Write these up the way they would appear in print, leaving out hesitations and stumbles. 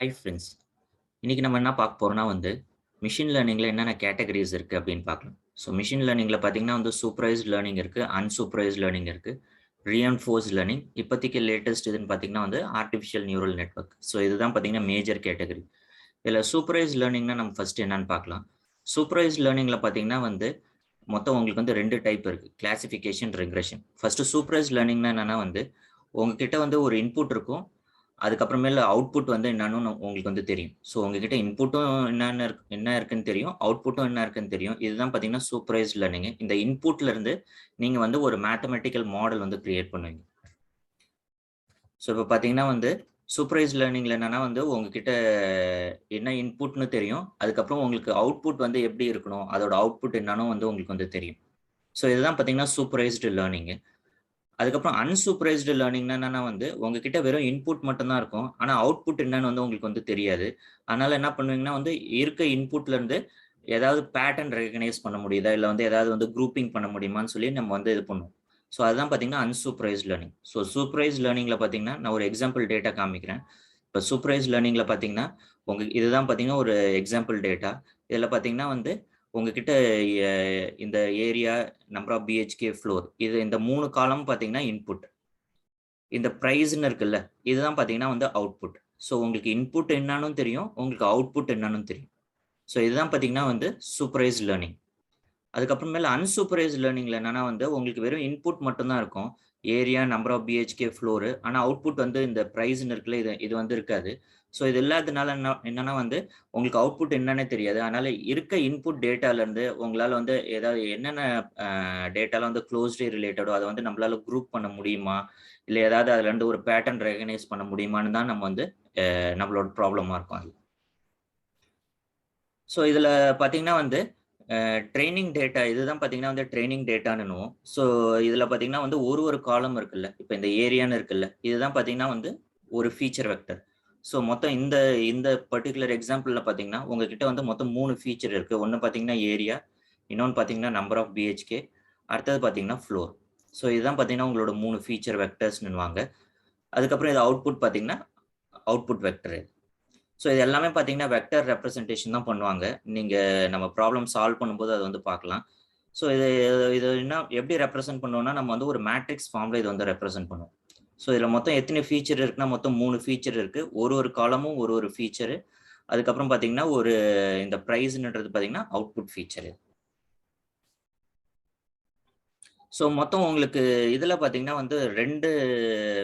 Hi friends. இன்னைக்கு நம்ம என்ன பார்க்க போறோம்னா மிஷின் லேர்னிங்ல என்னென்ன கேட்டகரிஸ் இருக்கு அப்படின்னு பார்க்கலாம். ஸோ மிஷின் லேர்னிங்ல பார்த்தீங்கன்னா சூப்பர்வைஸ்ட் லேர்னிங் இருக்கு, அன்சூப்பர்வைஸ்ட் லேர்னிங் இருக்கு, ரீஎன்ஃபோர்ஸ்ட் லேர்னிங். இப்போதைக்கு லேட்டஸ்ட் இதுன்னு பார்த்தீங்கன்னா ஆர்டிஃபிஷியல் நியூரல் நெட்வொர்க். ஸோ இதுதான் பார்த்தீங்கன்னா மேஜர் கேட்டகரி. இதில் சூப்பர்வைஸ்ட் லேர்னிங்னா நம்ம ஃபர்ஸ்ட் என்னன்னு பார்க்கலாம். சூப்பர்வைஸ்ட் லேர்னிங்ல பார்த்தீங்கன்னா மொத்தம் உங்களுக்கு ரெண்டு டைப் இருக்கு, கிளாசிஃபிகேஷன், ரெக்ரெஷன். ஃபர்ஸ்ட் சூப்பர்வைஸ்ட் லேர்னிங்னா என்னன்னா உங்ககிட்ட ஒரு இன்புட் இருக்கும். அதுக்கப்புறமேல அவுட்புட் என்னன்னு உங்களுக்கு தெரியும். ஸோ உங்ககிட்ட இன்புட்டும் என்ன இருக்குன்னு தெரியும். அவுட்புட்டும் என்ன இருக்குன்னு தெரியும். இதுதான் பார்த்தீங்கன்னா சூப்பர்வைஸ்ட் லேர்னிங். இந்த இன்புட்ல இருந்து நீங்க ஒரு மேத்தமேட்டிக்கல் மாடல் கிரியேட் பண்ணுவீங்க. ஸோ இப்ப பார்த்தீங்கன்னா சூப்பர்வைஸ்ட் லேர்னிங்ல என்னன்னா உங்ககிட்ட என்ன இன்புட்ன்னு தெரியும். அதுக்கப்புறம் உங்களுக்கு அவுட்புட் எப்படி இருக்கணும், அதோட அவுட்புட் என்னன்னு உங்களுக்கு தெரியும். ஸோ இதுதான் பார்த்தீங்கன்னா சூப்பர்வைஸ்டு லேர்னிங். அதுக்கப்புறம் அன்சூப்பர்வைஸ்டு லேர்னிங்னா என்னன்னா உங்ககிட்ட வெறும் இன்புட் மட்டும் தான் இருக்கும். ஆனா அவுட்புட் என்னன்னு உங்களுக்கு தெரியாது. அதனால என்ன பண்ணுவீங்கன்னா இருக்க இன்புட்ல இருந்து ஏதாவது பேட்டர்ன் ரெகக்னைஸ் பண்ண முடியுதா? இல்ல ஏதாவது குரூப்பிங் பண்ண முடியுமான்னு சொல்லி நம்ம இது பண்ணுவோம். ஸோ அதுதான் பார்த்தீங்கன்னா அன்சூப்பர்வைஸ்டு லேர்னிங். ஸோ சூப்பர்வைஸ்டு லேர்னிங்ல பார்த்தீங்கன்னா, நான் ஒரு எக்ஸாம்பிள் டேட்டா காமிக்கிறேன். இப்ப சூப்பர்வைஸ்டு லேர்னிங்ல பார்த்தீங்கன்னா, இதுதான் பார்த்தீங்கன்னா ஒரு எக்ஸாம்பிள் டேட்டா. இதுல பார்த்தீங்கன்னா உங்ககிட்ட எ இந்த area, number of BHK, floor, இந்த 3 காலம் பார்த்தீங்கன்னா இன்புட். இந்த பிரைஸ்ன்னு இருக்குல்ல, இதுதான் பார்த்தீங்கன்னா அவுட்புட். ஸோ உங்களுக்கு இன்புட் என்னன்னும் தெரியும், உங்களுக்கு அவுட்புட் என்னன்னும் தெரியும். ஸோ இதுதான் பார்த்தீங்கன்னா சூப்பர்வைஸ்ட் லேர்னிங். அதுக்கப்புறமேல அன்சூப்பர்வைஸ்ட் லேர்னிங்ல என்னன்னா உங்களுக்கு வெறும் இன்புட் மட்டும் தான் இருக்கும். Area, number of BHK, floor. ஆனா அவுட்புட் இந்த பிரைஸ்ன்னு இருக்குல்ல, இது இது இருக்காது. ஸோ இது இல்லாதனால என்னன்னா உங்களுக்கு அவுட்புட் என்னன்னே தெரியாது. அதனால இருக்க இன்புட் டேட்டால இருந்து உங்களால ஏதாவது என்னென்ன டேட்டாலாம் குளோஸ்லி ரிலேட்டடோ அத நம்மளால குரூப் பண்ண முடியுமா? இல்ல ஏதாவது அதுல இருந்து ஒரு பேட்டர்ன் ரெகக்னைஸ் பண்ண முடியுமான்னு தான் நம்ம நம்மளோட ப்ராப்ளமா இருக்கும் அது. ஸோ இதுல பார்த்தீங்கன்னா ட்ரெய்னிங் டேட்டா இதுதான் பார்த்தீங்கன்னா ட்ரெய்னிங் டேட்டான்னுவோம். ஸோ இதுல பார்த்தீங்கன்னா ஒரு காலம் இருக்குல்ல. இப்ப இந்த ஏரியான்னு இருக்குல்ல. இதுதான் பார்த்தீங்கன்னா ஒரு ஃபீச்சர் வெக்டர். ஸோ மொத்தம் இந்த இந்த பர்ட்டிகுலர் எக்ஸாம்பிள்ல பார்த்தீங்கன்னா, உங்ககிட்ட மொத்தம் 3 ஃபீச்சர் இருக்கு. ஒண்ணு பார்த்தீங்கன்னா ஏரியா, இன்னொன்னு பார்த்தீங்கன்னா நம்பர் ஆஃப் பிஹெச்கே, அடுத்தது பார்த்தீங்கன்னா ஃப்ளோர். ஸோ இதுதான் பார்த்தீங்கன்னா உங்களோட 3 ஃபீச்சர் வெக்டர்ஸ்ன்னுவாங்க. அதுக்கப்புறம் இது அவுட்புட் பார்த்தீங்கன்னா, அவுட்புட் வெக்டர். ஸோ இது எல்லாமே பார்த்தீங்கன்னா வெக்டர் ரெப்ரசன்டேஷன் தான் பண்ணுவாங்க. நீங்க நம்ம ப்ராப்ளம் சால்வ் பண்ணும்போது அத பார்க்கலாம். ஸோ இது இது என்ன எப்படி ரெப்ரசன்ட் பண்ணுவோம்னா, நம்ம ஒரு மேட்ரிக்ஸ் ஃபார்ம்ல இத ரெப்ரசன்ட் பண்ணுவோம். ஸோ இதுல மொத்தம் எத்தன ஃபீச்சர் இருக்குன்னா, மொத்தம் 3 ஃபீச்சர் இருக்கு. ஒரு காலமும் ஒரு ஃபீச்சரு. அதுக்கப்புறம் பார்த்தீங்கன்னா, இந்த பிரைஸ்ன்றது பார்த்தீங்கன்னா, அவுட்புட் ஃபீச்சரு. ஸோ மொத்தம் உங்களுக்கு இதுல பார்த்தீங்கன்னா 2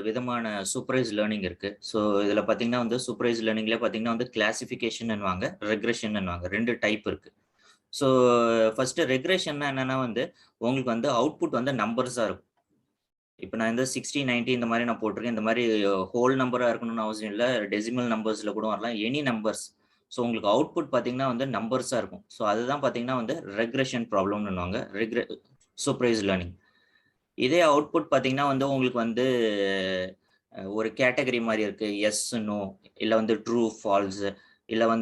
விதமான சூப்பர்வைஸ்ட் லேர்னிங் இருக்கு. ஸோ இதுல பார்த்தீங்கன்னா சூப்பர்வைஸ்ட் லேர்னிங்ல பார்த்தீங்கன்னா கிளாசிஃபிகேஷன்னுவாங்க, ரெக்ரெஷன்னுவாங்க. 2 டைப் இருக்கு. ஸோ ஃபர்ஸ்ட் ரெக்ரெஷன்னா என்னன்னா உங்களுக்கு அவுட்புட் நம்பர்ஸா இருக்கும். இப்ப நான் 60, 90 இந்த மாரி நான் போட்டிருக்கேன். இந்த மாரி ஹோல் நம்பரா இருக்கணும்னு அவசியம் இல்ல. டெசிமல் நம்பர்ஸ்ல கூட வரலாம். Any numbers. ஸோ உங்களுக்கு அவுட்புட் பார்த்தீங்கன்னா நம்பர்ஸா இருக்கும். ஸோ அதுதான் பார்த்தீங்கன்னா ரெக்ரெஷன் ப்ராப்ளம்ன்னுவாங்க. Supervised learning. இதே அவுட்புட் பார்த்தீங்கன்னா உங்களுக்கு ஒரு கேட்டகரி மாரி இருக்கு. எஸ், நோ, இல்ல ட்ரூ, ஃபால்ஸ், இல்ல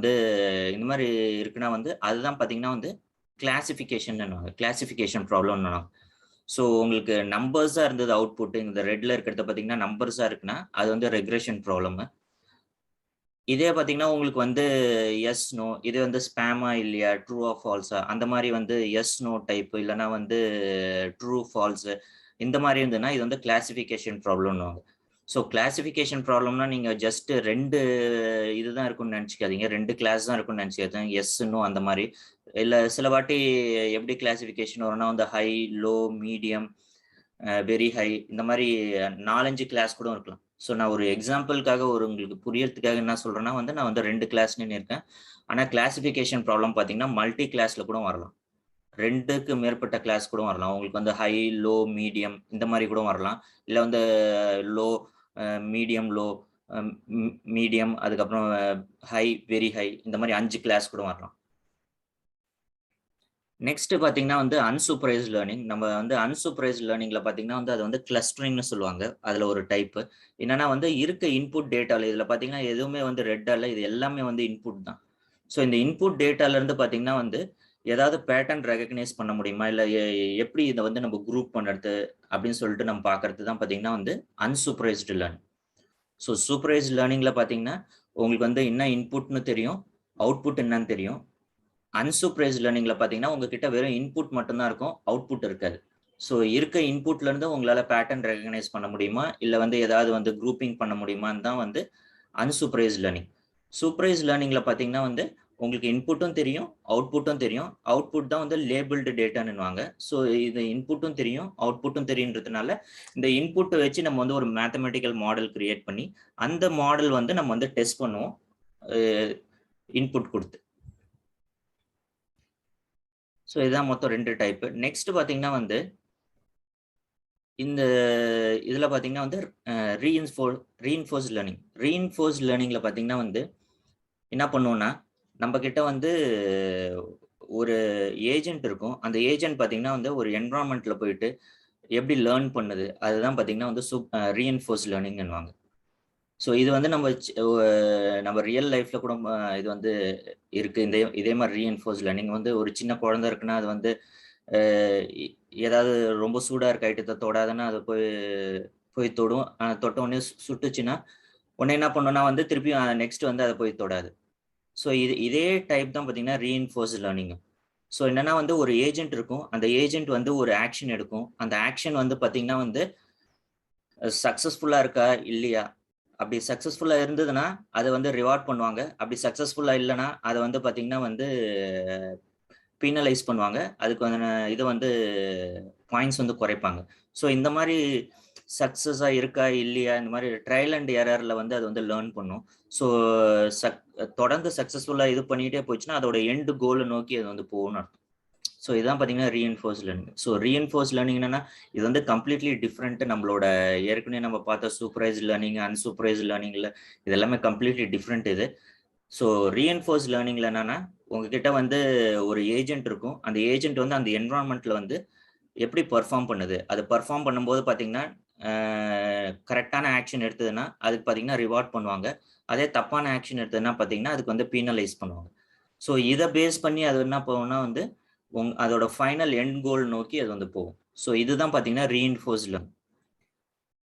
இந்த மாரி இருக்குன்னா அதுதான் பார்த்தீங்கன்னா கிளாசிஃபிகேஷன்னுவாங்க. கிளாசிஃபிகேஷன் ப்ராப்ளம்ன்னுவாங்க. ஸோ உங்களுக்கு நம்பர்ஸா இருந்தது அவுட்புட். இந்த ரெட்ல இருக்கிறது பார்த்தீங்கன்னா நம்பர்ஸா இருக்குன்னா, அது ரெக்ரெஷன் ப்ராப்ளம். இதே பார்த்தீங்கன்னா உங்களுக்கு எஸ், நோ, இது ஸ்பேமா இல்லையா? ட்ரூவா, ஃபால்ஸா? அந்த மாரி எஸ், நோ டைப் இல்லன்னா ட்ரூ, ஃபால்ஸ் இந்த மாரி இருந்ததுன்னா, இது கிளாசிஃபிகேஷன் ப்ராப்ளம்ன்னுவாங்க. ஸோ கிளாசிஃபிகேஷன் ப்ராப்ளம்னா நீங்க ஜஸ்ட் 2 இதுதான் இருக்கும்னு நெனச்சுக்காதீங்க. 2 கிளாஸ் தான் இருக்கும்னு நெனச்சுக்காதீங்க. எஸ், நோ அந்த மாரி. இல்ல சில வாட்டி எப்படி கிளாசிஃபிகேஷன் வரும்னா high, low, medium, very high இந்த மாரி 4, 5 கிளாஸ் கூட இருக்கலாம். ஸோ நான் ஒரு எக்ஸாம்பிள்க்காக உங்களுக்கு புரியறதுக்காக என்ன சொல்றேன்னா நான் 2 கிளாஸ்ன்னு இருக்கேன். ஆனா கிளாசிஃபிகேஷன் ப்ராப்ளம் பார்த்தீங்கன்னா, மல்டி கிளாஸ்ல கூட வரலாம். 2க்கு மேற்பட்ட கிளாஸ் கூட வரலாம். உங்களுக்கு ஹை, லோ, மீடியம் இந்த மாரி கூட வரலாம். இல்ல லோ, மீடியம், லோ, அ மீடியம் அதுக்கப்புறம் ஹை, வெரி ஹை இந்த மாரி 5 கிளாஸ் கூட வரலாம். நெக்ஸ்ட் பார்த்தீங்கன்னா அன்சூப்பர்வைஸ்ட் லேர்னிங். நம்ம அன்சூப்பர்வைஸ்ட் லேர்னிங்ல பார்த்தீங்கன்னா அது கிளஸ்டரிங்ன்னு சொல்லுவாங்க. அதுல ஒரு டைப். என்னன்னா இருக்க இன்புட் டேட்டால இதுல பார்த்தீங்கன்னா எதுவுமே ரெட்டா இல்ல. இது எல்லாமே இன்புட் தான். ஸோ இந்த இன்புட் டேட்டால இருந்து பார்த்தீங்கன்னா ஏதாவது பேட்டர்ன் ரெகக்னைஸ் பண்ண முடியுமா? இல்ல எப்படி இத நம்ம குரூப் பண்றது அப்படின்னு சொல்லிட்டு நம்ம பார்க்கறது தான் பார்த்தீங்கன்னா அன்சூப்பர்வைஸ்டு லேர்னிங். ஸோ சூப்பர்வைஸ்ட் லேர்னிங்ல பார்த்தீங்கன்னா உங்களுக்கு வந்து என்ன இன்புட்னு தெரியும், அவுட்புட் என்னன்னு தெரியும். அன்சூப்பர்வைஸ்ட் லேர்னிங்ல பார்த்தீங்கன்னா உங்ககிட்ட வெறும் இன்புட் மட்டும்தான் இருக்கும், அவுட்புட் இருக்காது. ஸோ இருக்க இன்புட்ல இருந்து உங்களால பேட்டர்ன் ரெகக்னைஸ் பண்ண முடியுமா, இல்ல வந்து ஏதாவது வந்து குரூப்பிங் பண்ண முடியுமான்னு தான் வந்து அன்சூப்பர்வைஸ்ட் லேர்னிங். சூப்பர்வைஸ்ட் லேர்னிங்ல பார்த்தீங்கன்னா வந்து உங்களுக்கு இன்புட்டும் தெரியும், அவுட்புட்டும் தெரியும். அவுட்புட் தான் வந்து லேபிள்டு டேட்டான்னுவாங்க. ஸோ இது இன்புட்டும் தெரியும், அவுட்புட்டும் தெரியுன்றதுனால இந்த இன்புட்ட வச்சு நம்ம வந்து ஒரு மேத்தமேட்டிக்கல் மாடல் கிரியேட் பண்ணி அந்த மாடல் வந்து நம்ம வந்து டெஸ்ட் பண்ணுவோம் இன்புட் கொடுத்து. ஸோ இதுதான் மொத்தம் 2 டைப். நெக்ஸ்ட் பார்த்தீங்கன்னா வந்து இந்த இதுல பார்த்தீங்கன்னா வந்து ரீஇன்ஃபோர்ஸ்ட் லேர்னிங். ரீஇன்ஃபோர்ஸ்ட் லேர்னிங்ல பார்த்தீங்கன்னா வந்து என்ன பண்ணுவோம்னா, நம்ம கிட்ட வந்து ஒரு ஏஜென்ட் இருக்கும். அந்த ஏஜென்ட் பார்த்தீங்கன்னா வந்து ஒரு என்விரான்மென்ட்ல போயிட்டு எப்படி லேர்ன் பண்ணுது, அதுதான் பார்த்தீங்கன்னா வந்து ரீஇன்ஃபோர்ஸ்ட் லேர்னிங்ன்னுவாங்க. ஸோ இது வந்து நம்ம ரியல் லைஃப்ல கூட இது வந்து இருக்கு. இதே மாரி ரீஇன்ஃபோர்ஸ்ட் லேர்னிங் வந்து ஒரு சின்ன குழந்தை இருக்குன்னா, அது வந்து அ ஏதாவது ரொம்ப சூடா இருக்க ஐட்டத்த தொடாதுன்னா, அது போய் போய் தொடும். தொட்ட உடனே சுட்டுச்சுன்னா, உடனே என்ன பண்ணும்னா வந்து திருப்பியும் நெக்ஸ்ட் வந்து அத போய் தொடாது. ஸோ இதே டைப் தான் பார்த்தீங்கன்னா ரீஇன்ஃபோர்ஸ்ட் லேர்னிங்கும். ஸோ என்னன்னா வந்து ஒரு ஏஜென்ட் இருக்கும். அந்த ஏஜென்ட் வந்து ஒரு ஆக்ஷன் எடுக்கும். அந்த ஆக்ஷன் வந்து பார்த்தீங்கன்னா வந்து சக்சஸ்ஃபுல்லா இருக்கா? இல்லையா? அப்படி சக்சஸ்ஃபுல்லா இருந்ததுன்னா, அத வந்து ரிவார்ட் பண்ணுவாங்க. அப்படி சக்சஸ்ஃபுல்லா இல்லன்னா, அத வந்து பார்த்தீங்கன்னா வந்து பீனலைஸ் பண்ணுவாங்க. அதுக்கான இது வந்து பாயிண்ட்ஸ் வந்து குறைப்பாங்க. ஸோ இந்த மாரி சக்சஸா இருக்கா? இல்லையா? இந்த மாரி ட்ரையல் அண்ட் எரர்ல வந்து அது வந்து லேர்ன் பண்ணும். ஸோ சக் தொடர்ந்து சக்சஸ்ஃபுல்லா இது பண்ணிட்டே போச்சுன்னா, அதோட எண்ட் கோல நோக்கி அது வந்து போகும்னு அர்த்தம். ஸோ இதான் பார்த்தீங்கன்னா reinforced learning. So reinforced learning என்னன்னா, இது வந்து கம்ப்ளீட்லி டிஃபரெண்ட் நம்மளோட ஏற்கனவே நம்ம பார்த்த சூப்பர்வைஸ்ட் லேர்னிங், அன்சூப்பர்வைஸ்ட் லேர்னிங்ல இது எல்லாமே கம்ப்ளீட்லி டிஃபரெண்ட் இது. ஸோ ரீஇன்ஃபோர்ஸ்ட் லேர்னிங்ல என்னன்னா, உங்ககிட்ட வந்து ஒரு ஏஜென்ட் இருக்கும். அந்த ஏஜென்ட் வந்து அந்த என்விரான்மென்ட்ல வந்து எப்படி பெர்ஃபார்ம் பண்ணுது? அது பெர்ஃபார்ம் பண்ணும்போது பார்த்தீங்கன்னா, கரெக்ட்டான ஆக்ஷன் எடுத்ததுன்னா, அதுக்கு பார்த்தீங்கன்னா ரிவார்ட் பண்ணுவாங்க. அதே தப்பான ஆக்ஷன் எடுத்ததுன்னா பார்த்தீங்கன்னா, அதுக்கு வந்து பீனலைஸ் பண்ணுவாங்க. ஸோ இத பேஸ் பண்ணி அது என்ன போகும்னா வந்து, அதோட ஃபைனல் எண்ட் கோல் நோக்கி அது வந்து போகும். ஸோ இதுதான் பார்த்தீங்கன்னா ரீஇன்ஃபோர்ஸ்ட் லேர்னிங்.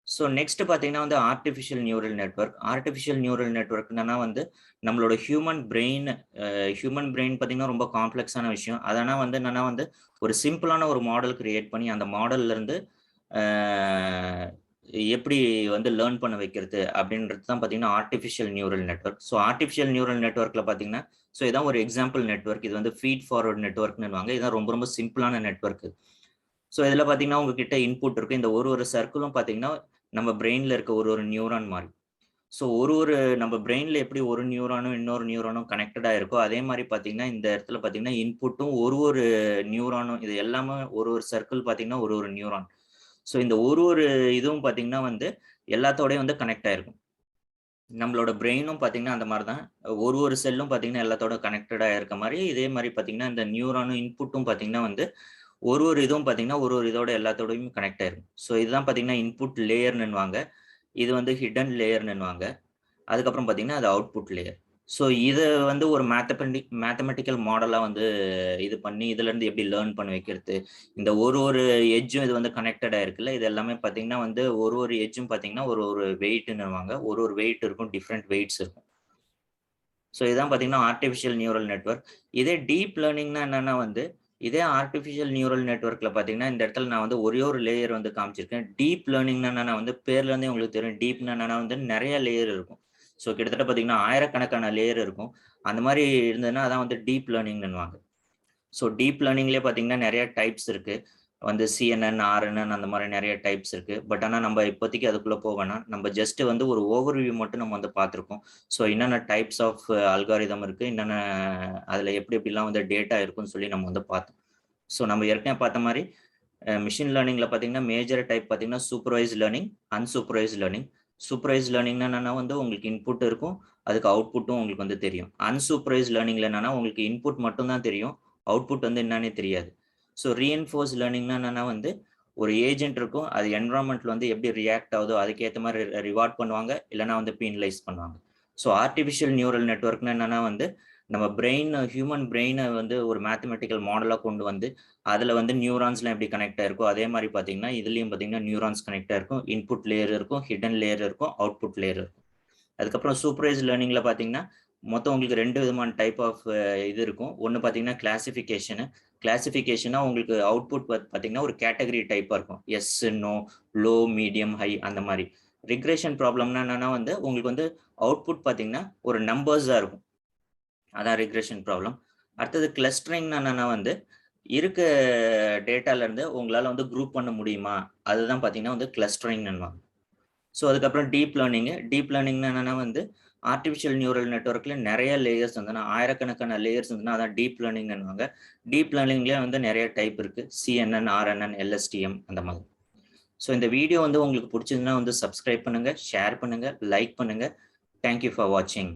ஸோ நெக்ஸ்ட் பார்த்தீங்கன்னா வந்து artificial neural network. Artificial neural network என்னன்னா வந்து, நம்மளோட ஹியூமன் பிரெயின் பார்த்தீங்கன்னா ரொம்ப காம்ப்ளக்ஸான விஷயம். அதனா வந்து என்னன்னா வந்து, ஒரு சிம்பிளான ஒரு மாடல் கிரியேட் பண்ணி, அந்த மாடல்ல இருந்து அ எப்படி வந்து லேர்ன் பண்ண வைக்கிறது அப்படின்றது தான் பார்த்தீங்கன்னா artificial neural network. So artificial neural நெட்வொர்க்ல பார்த்தீங்கன்னா, ஸோ இதான் ஒரு எக்ஸாம்பிள் நெட்வொர்க். இது வந்து ஃபீட் ஃபார்வர்ட் நெட்வொர்க்ன்னுவாங்க. இதுதான் ரொம்ப ரொம்ப சிம்பிளான நெட்வொர்க். ஸோ இதில பார்த்தீங்கன்னா, உங்ககிட்ட இன்புட் இருக்கும். இந்த ஒரு சர்க்கிளும் பார்த்தீங்கன்னா, நம்ம பிரெயின்ல இருக்க ஒரு நியூரான் மாரி. ஸோ நம்ம பிரெயின்ல எப்படி ஒரு நியூரானும், இன்னொரு நியூரானும் கனெக்டடா இருக்கோ, அதே மாரி பார்த்தீங்கன்னா, இந்த இடத்துல பார்த்தீங்கன்னா, இன்புட்டும் ஒரு நியூரானும் இது எல்லாமே ஒரு சர்க்கிள் பார்த்தீங்கன்னா, ஒரு நியூரான். ஸோ இந்த இதுவும் பார்த்தீங்கன்னா வந்து, எல்லாத்தோடயும் வந்து கனெக்ட் ஆயிருக்கும். நம்மளோட பிரெயினும் பார்த்தீங்கன்னா, அந்த மாரி தான். ஒரு செல்லும் பார்த்தீங்கன்னா, எல்லாத்தோட கனெக்டடா இருக்க மாரி, இதே மாரி பார்த்தீங்கன்னா, இந்த நியூரானும் இன்புட்டும் பார்த்தீங்கன்னா வந்து, இதுவும் பார்த்தீங்கன்னா, இதோட எல்லாத்தோடையும் கனெக்ட் ஆயிருக்கும். ஸோ இதுதான் பார்த்தீங்கன்னா, இன்புட் லேயர்ன்னுவாங்க. இது வந்து ஹிடன் லேயர்ன்னுவாங்க. அதுக்கப்புறம் பார்த்தீங்கன்னா, அது அவுட்புட் லேயர். ஸோ இத வந்து ஒரு மேத்தமேட்டிக்கல் மாடலா வந்து இது பண்ணி, இதுலருந்து எப்படி லேர்ன் பண்ண வைக்கிறது. இந்த ஒரு எட்ஜும் இது வந்து கனெக்டடா இருக்குல்ல. இது எல்லாமே பார்த்தீங்கன்னா வந்து, ஒரு எட்ஜும் பார்த்தீங்கன்னா, ஒரு வெயிட்ன்னுவாங்க. ஒரு வெயிட் இருக்கும். டிஃபரெண்ட் வெயிட்ஸ் இருக்கும். ஸோ இதான் பார்த்தீங்கன்னா, ஆர்டிஃபிஷியல் நியூரல் நெட்வொர்க். இதே டீப் லேர்னிங்னா என்னன்னா வந்து, இதே ஆர்டிஃபிஷியல் நியூரல் நெட்வொர்க்ல பார்த்தீங்கன்னா, இந்த இடத்துல நான் வந்து ஒரே ஒரு லேயர் வந்து காமிச்சிருக்கேன். டீப் லேர்னிங்னா என்னன்னா வந்து, பேர்லருந்தே உங்களுக்கு தெரியும். டீப்னா என்னன்னா வந்து நெறைய லேயர் இருக்கும். ஸோ கிட்டத்தட்ட பார்த்தீங்கன்னா, ஆயிரக்கணக்கான லேயர் இருக்கும். அந்த மாரி இருந்ததுன்னா, அதான் வந்து டீப் லேர்னிங்ன்னுவாங்க. ஸோ டீப் லேர்னிங்லயே பார்த்தீங்கன்னா, நெறைய டைப்ஸ் இருக்கு. வந்து சிஎன்என், ஆர்என்என் அந்த மாரி நெறைய டைப்ஸ் இருக்கு. பட் ஆனா நம்ம இப்போதைக்கு அதுக்குள்ள போ வேணாம். நம்ம ஜஸ்ட் வந்து ஒரு ஓவர்வியூ மட்டும் நம்ம வந்து பார்த்துருக்கோம். ஸோ என்னென்ன டைப்ஸ் ஆஃப் அல்காரிதம் இருக்கு, என்னென்ன அதுல எப்படி எப்படிலாம் வந்து டேட்டா இருக்குன்னு சொல்லி நம்ம வந்து பார்த்தோம். ஸோ நம்ம ஏற்கனவே பார்த்த மாரி மெஷின் லேர்னிங்ல பார்த்தீங்கன்னா, மேஜர் டைப் பார்த்தீங்கன்னா, supervised learning, unsupervised learning. Supervised லேர்னிங்னா என்னன்னா வந்து உங்களுக்கு இன்புட் இருக்கும். அதுக்கு அவுட்புட்டும் உங்களுக்கு வந்து தெரியும். அன்சூப்பர்வைஸ்ட் லேர்னிங்ல என்னன்னா, உங்களுக்கு இன்புட் மட்டும் தான் தெரியும். அவுட்புட் வந்து என்னன்னே தெரியாது. ஸோ ரீஇன்ஃபோர்ஸ்ட் லேர்னிங்னா என்னன்னா வந்து, ஒரு ஏஜென்ட் இருக்கும். அது என்விரான்மென்ட்ல வந்து எப்படி ரியாக்ட் ஆகுதோ, அதுக்கேத்த மாரி ரிவார்ட் பண்ணுவாங்க. இல்லன்னா வந்து பீனலைஸ் பண்ணுவாங்க. ஸோ ஆர்டிபிஷியல் நியூரல் நெட்வொர்க்னா என்னன்னா வந்து, நம்ம ஹியூமன் பிரெயின வந்து ஒரு மேத்தமேட்டிக்கல் மாடலா கொண்டு வந்து, அதுல வந்து நியூரான்ஸ்லாம் எப்படி கனெக்ட் ஆயிருக்கோ, அதே மாரி பார்த்தீங்கன்னா, இதுலயும் பார்த்தீங்கன்னா நியூரான்ஸ் கனெக்ட் ஆயிருக்கும். இன்புட் லேயர் இருக்கும், ஹிடன் லேயர் இருக்கும், அவுட்புட் லேயர் இருக்கும். அதுக்கப்புறம் சூப்பர்வைஸ்ட் லேர்னிங்ல பார்த்தீங்கன்னா, மொத்தம் உங்களுக்கு 2 விதமான டைப் ஆஃப் இது இருக்கும். ஒண்ணு பார்த்தீங்கன்னா கிளாசிஃபிகேஷனு. கிளாசிஃபிகேஷன்னா உங்களுக்கு அவுட்புட் பார்த்தீங்கன்னா, ஒரு கேட்டகரி டைப்பா இருக்கும். Yes, no, low, medium, high அந்த மாரி. ரிக்ரெஷன் ப்ராப்ளம்னா என்னன்னா வந்து, உங்களுக்கு வந்து அவுட்புட் பார்த்தீங்கன்னா, ஒரு நம்பர்ஸா இருக்கும். அதான் ரிக்ரெஷன் ப்ராப்ளம். அடுத்தது கிளஸ்டரிங்னா என்னன்னா வந்து, இருக்க டேட்டால இருந்து உங்களால வந்து குரூப் பண்ண முடியுமா? அதுதான் பார்த்தீங்கன்னா வந்து கிளஸ்டரிங்ன்னுவாங்க. ஸோ அதுக்கப்புறம் டீப் லேர்னிங்கு. டீப் லேர்னிங்னா என்னன்னா வந்து, ஆர்டிஃபிஷியல் நியூரல் நெட்வொர்க்ல நெறைய லேயர்ஸ் இருந்ததுன்னா, ஆயிரக்கணக்கான லேயர்ஸ் இருந்ததுன்னா, அதான் டீப் லேர்னிங்ன்னுவாங்க. டீப் லேர்னிங்லயே வந்து நெறைய டைப் இருக்கு. CNN, RNN, LSTM அந்த மாதிரி. ஸோ இந்த வீடியோ வந்து உங்களுக்கு புடிச்சதுன்னா வந்து சப்ஸ்கிரைப் பண்ணுங்க, ஷேர் பண்ணுங்க, லைக் பண்ணுங்க. தேங்க் யூ ஃபார் வாட்சிங்.